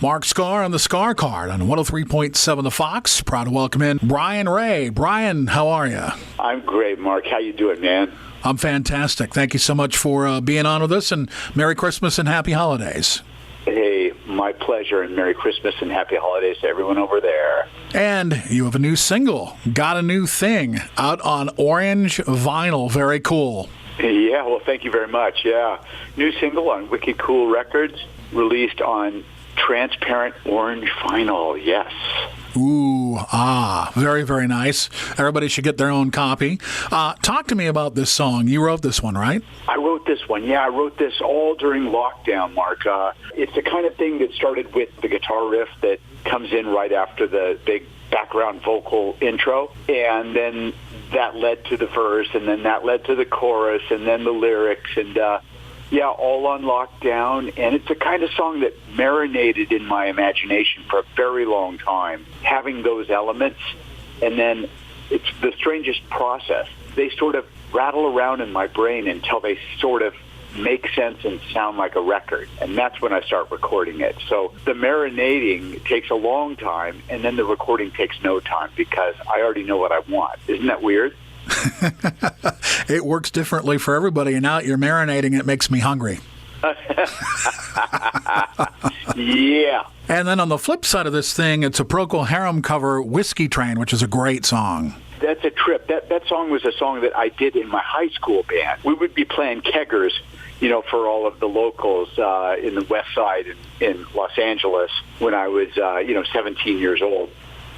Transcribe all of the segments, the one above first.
Mark Skaar on the Skaar Kaard on 103.7 The Fox. Proud to welcome in Brian Ray. Brian, how are you? I'm great, Mark. How you doing, man? I'm fantastic. Thank you so much for being on with us, and Merry Christmas and Happy Holidays. Hey, my pleasure, and Merry Christmas and Happy Holidays to everyone over there. And you have a new single, Got a New Thing, out on orange vinyl. Very cool. Yeah, well, thank you very much. Yeah, new single on Wicked Cool Records, released on transparent orange vinyl. Yes. Ooh, very, very nice. Everybody should get their own copy. Talk to me about this song. You wrote this one, right? I wrote this one. Yeah, I wrote this all during lockdown, Mark. It's the kind of thing that started with the guitar riff that comes in right after the big background vocal intro, and then that led to the verse, and then that led to the chorus, and then the lyrics, and yeah, all on lockdown. And it's the kind of song that marinated in my imagination for a very long time, having those elements. And then it's the strangest process. They sort of rattle around in my brain until they sort of make sense and sound like a record. And that's when I start recording it. So the marinating takes a long time, and then the recording takes no time because I already know what I want. Isn't that weird? It works differently for everybody, and now that you're marinating, it makes me hungry. Yeah. And then on the flip side of this thing, it's a Procol Harum cover, Whiskey Train, which is a great song. That's a trip. That song was a song that I did in my high school band. We would be playing keggers, for all of the locals in the West Side in Los Angeles when I was, 17 years old.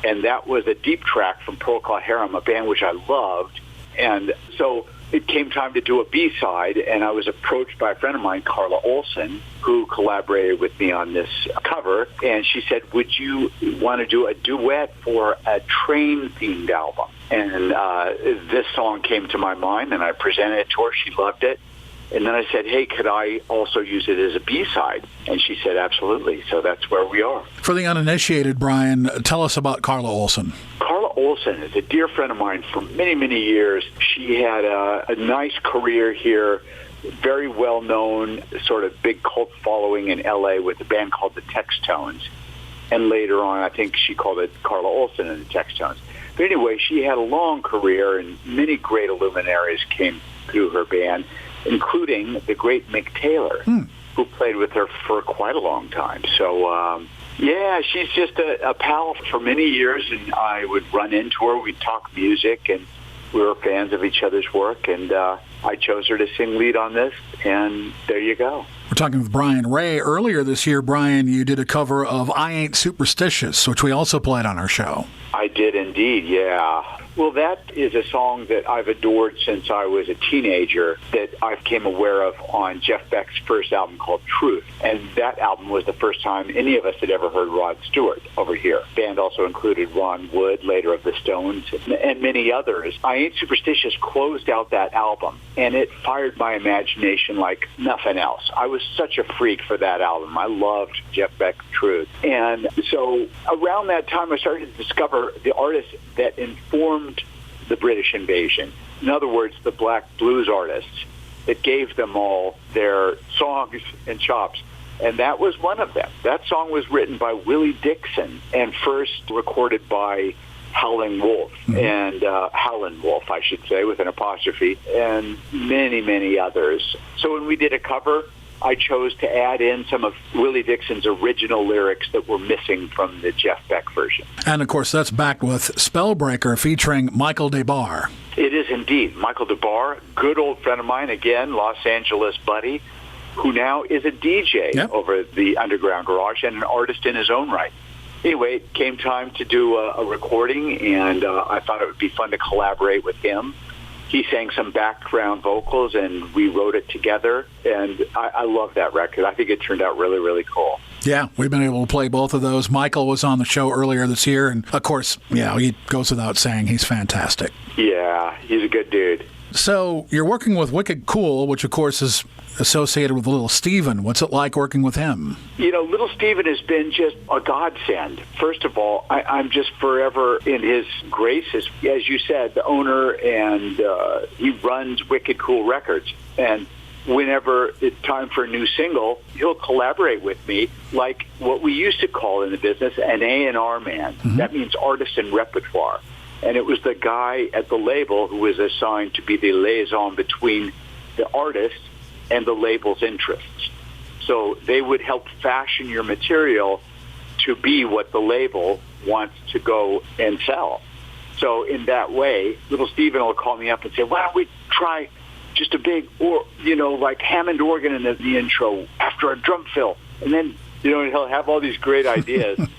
And that was a deep track from Procol Harum, a band which I loved. And so it came time to do a B-side, and I was approached by a friend of mine, Carla Olson, who collaborated with me on this cover. And she said, would you want to do a duet for a train-themed album? And this song came to my mind, and I presented it to her. She loved it. And then I said, hey, could I also use it as a B-side? And she said, absolutely. So that's where we are. For the uninitiated, Brian, tell us about Carla Olson. Carla Olson is a dear friend of mine for many, many years. She had a nice career here, very well-known, sort of big cult following in L.A. with a band called the Textones. And later on, I think she called it Carla Olson and the Textones. But anyway, she had a long career, and many great luminaries came through her band, including the great Mick Taylor, who played with her for quite a long time. So, yeah, she's just a pal for many years, and I would run into her. We'd talk music, and we were fans of each other's work, and I chose her to sing lead on this, and there you go. We're talking with Brian Ray. Earlier this year, Brian, you did a cover of I Ain't Superstitious, which we also played on our show. I did indeed, yeah. Well, that is a song that I've adored since I was a teenager that I came aware of on Jeff Beck's first album called Truth. And that album was the first time any of us had ever heard Rod Stewart over here. The band also included Ron Wood, later of the Stones, and many others. I Ain't Superstitious closed out that album, and it fired my imagination like nothing else. I was such a freak for that album. I loved Jeff Beck's Truth. And so around that time, I started to discover the artists that informed the British invasion. In other words, the black blues artists that gave them all their songs and chops. And that was one of them. That song was written by Willie Dixon and first recorded by Howlin' Wolf, and Howlin' Wolf, I should say, with an apostrophe, and many, many others. So when we did a cover, I chose to add in some of Willie Dixon's original lyrics that were missing from the Jeff Beck version. And, of course, that's backed with Spellbreaker featuring Michael DeBar. It is indeed. Michael DeBar, good old friend of mine, again, Los Angeles buddy, who now is a DJ over at the Underground Garage and an artist in his own right. Anyway, it came time to do a recording, and I thought it would be fun to collaborate with him. He sang some background vocals, and we wrote it together, and I love that record. I think it turned out really, really cool. Yeah, we've been able to play both of those. Michael was on the show earlier this year, and, of course, he goes without saying he's fantastic. Yeah, he's a good dude. So you're working with Wicked Cool, which, of course, is associated with Little Steven. What's it like working with him? Little Steven has been just a godsend. First of all, I'm just forever in his graces. As you said, the owner, and he runs Wicked Cool Records. And whenever it's time for a new single, he'll collaborate with me like what we used to call in the business an A&R man. Mm-hmm. That means artist and repertoire. And it was the guy at the label who was assigned to be the liaison between the artist and the label's interests. So they would help fashion your material to be what the label wants to go and sell. So in that way, little Steven will call me up and say, why don't we try just a big, or like Hammond organ in the intro after a drum fill. And then, he'll have all these great ideas. And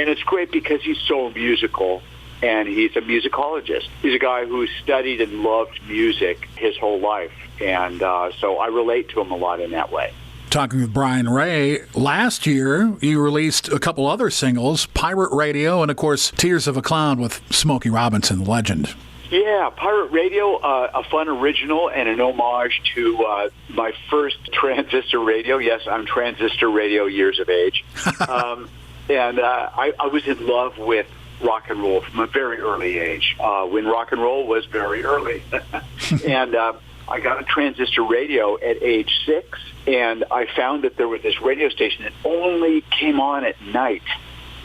it's great because he's so musical, and he's a musicologist. He's a guy who studied and loved music his whole life. And so I relate to him a lot in that way. Talking with Brian Ray, last year you released a couple other singles, Pirate Radio and, of course, Tears of a Clown with Smokey Robinson, the legend. Yeah, Pirate Radio, a fun original and an homage to my first transistor radio. Yes, I'm transistor radio years of age. And I was in love with rock and roll from a very early age, when rock and roll was very early. And I got a transistor radio at age 6, and I found that there was this radio station that only came on at night.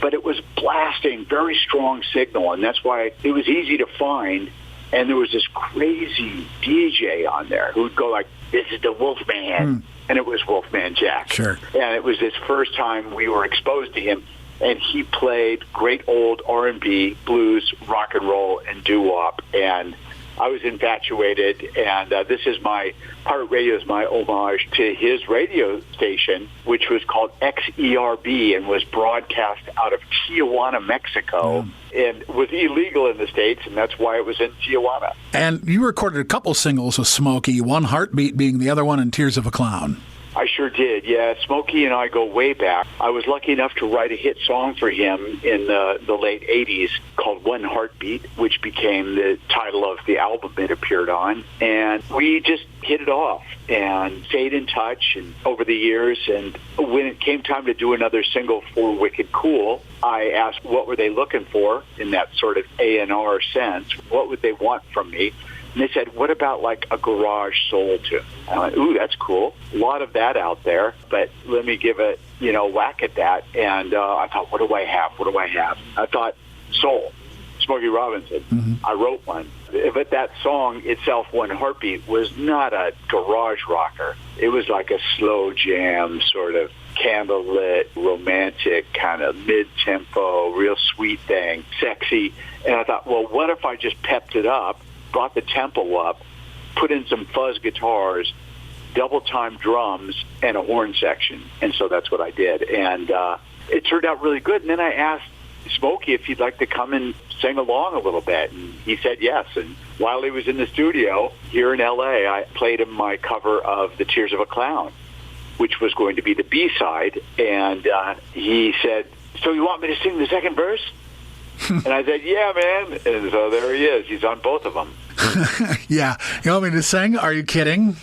But it was blasting very strong signal, and that's why it was easy to find. And there was this crazy DJ on there who would go like, this is the Wolfman. And it was Wolfman Jack. Sure. And it was his first time we were exposed to him. And he played great old R&B, blues, rock and roll, and doo-wop. And I was infatuated, and this is Pirate Radio is my homage to his radio station, which was called XERB and was broadcast out of Tijuana, Mexico, and was illegal in the States, and that's why it was in Tijuana. And you recorded a couple singles with Smokey, One Heartbeat being the other one, and Tears of a Clown. I sure did, yeah. Smokey and I go way back. I was lucky enough to write a hit song for him in the late 80s called One Heartbeat, which became the title of the album it appeared on. And we just hit it off and stayed in touch and over the years. And when it came time to do another single for Wicked Cool, I asked what were they looking for in that sort of A&R sense. What would they want from me? And they said, what about like a garage soul tune? I went, ooh, that's cool. A lot of that out there, but let me give a whack at that. And I thought, what do I have? I thought, soul, Smokey Robinson. Mm-hmm. I wrote one. But that song itself, One Heartbeat, was not a garage rocker. It was like a slow jam, sort of candlelit, romantic, kind of mid-tempo, real sweet thing, sexy. And I thought, well, what if I just pepped it up, brought the tempo up, put in some fuzz guitars, double-time drums, and a horn section. And so that's what I did. And it turned out really good. And then I asked Smokey if he'd like to come and sing along a little bit. And he said yes. And while he was in the studio here in L.A., I played him my cover of The Tears of a Clown, which was going to be the B-side. And he said, so you want me to sing the second verse? And I said, yeah, man. And so there he is. He's on both of them. Yeah. You want me to sing? Are you kidding?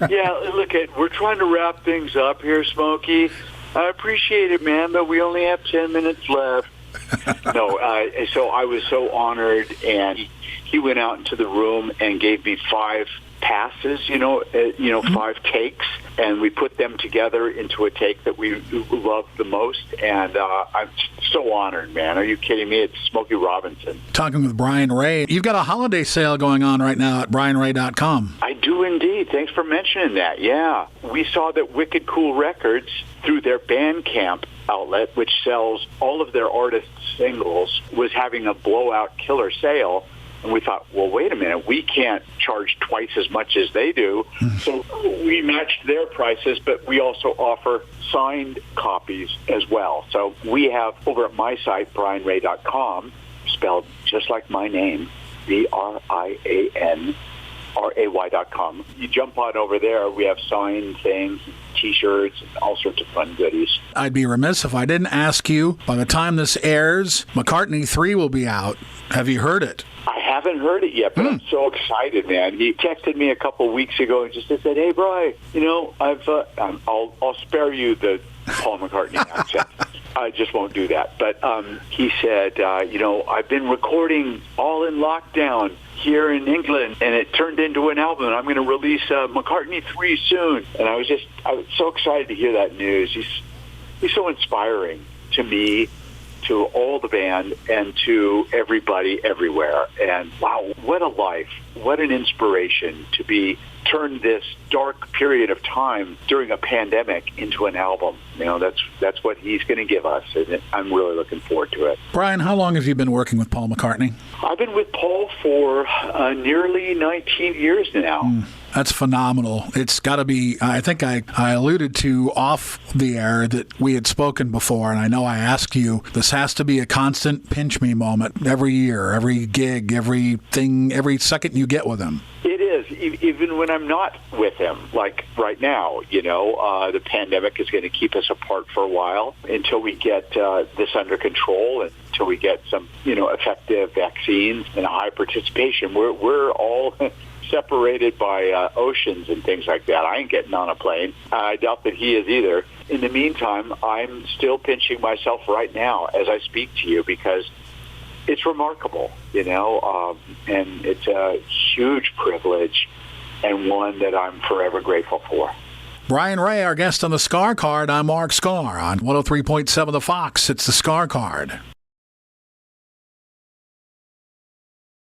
Yeah, look, we're trying to wrap things up here, Smokey. I appreciate it, man, but we only have 10 minutes left. No, so I was so honored, and he went out into the room and gave me 5 passes, 5 takes, and we put them together into a take that we loved the most, and I'm so honored, man. Are you kidding me? It's Smokey Robinson. Talking with Brian Ray. You've got a holiday sale going on right now at brianray.com. I do indeed. Thanks for mentioning that. Yeah. We saw that Wicked Cool Records, through their Bandcamp outlet, which sells all of their artists' singles, was having a blowout killer sale. And we thought, well, wait a minute, we can't charge twice as much as they do. So we matched their prices, but we also offer signed copies as well. So we have over at my site, brianray.com, spelled just like my name, BRIANRAY.com. You jump on over there, we have signed things, T-shirts, and all sorts of fun goodies. I'd be remiss if I didn't ask you, by the time this airs, McCartney 3 will be out. Have you heard it? I haven't heard it yet, but I'm so excited, man. He texted me a couple weeks ago and just said, hey, Bri, I'll spare you the Paul McCartney accent. I just won't do that. But he said, I've been recording all in lockdown here in England, and it turned into an album. I'm going to release McCartney 3 soon. And I was so excited to hear that news. He's so inspiring to me, to all the band, and to everybody everywhere. And wow, what a life. What an inspiration to be turned this dark period of time during a pandemic into an album. That's what he's going to give us, and I'm really looking forward to it. Brian, how long have you been working with Paul McCartney? I've been with Paul for nearly 19 years now. That's phenomenal. It's got to be, I think I alluded to off the air that we had spoken before, and I know I asked you, this has to be a constant pinch me moment every year, every gig, everything, every second you get with him. It is, even when I'm not with him, like right now, the pandemic is going to keep us apart for a while until we get this under control and until we get some, effective vaccines and high participation. We're all separated by oceans and things like that. I ain't getting on a plane. I doubt that he is either. In the meantime, I'm still pinching myself right now as I speak to you because it's remarkable, and it's a huge privilege and one that I'm forever grateful for. Brian Ray, our guest on the Skaar Card. I'm Mark Skaar on 103.7 The Fox. It's the Skaar Card.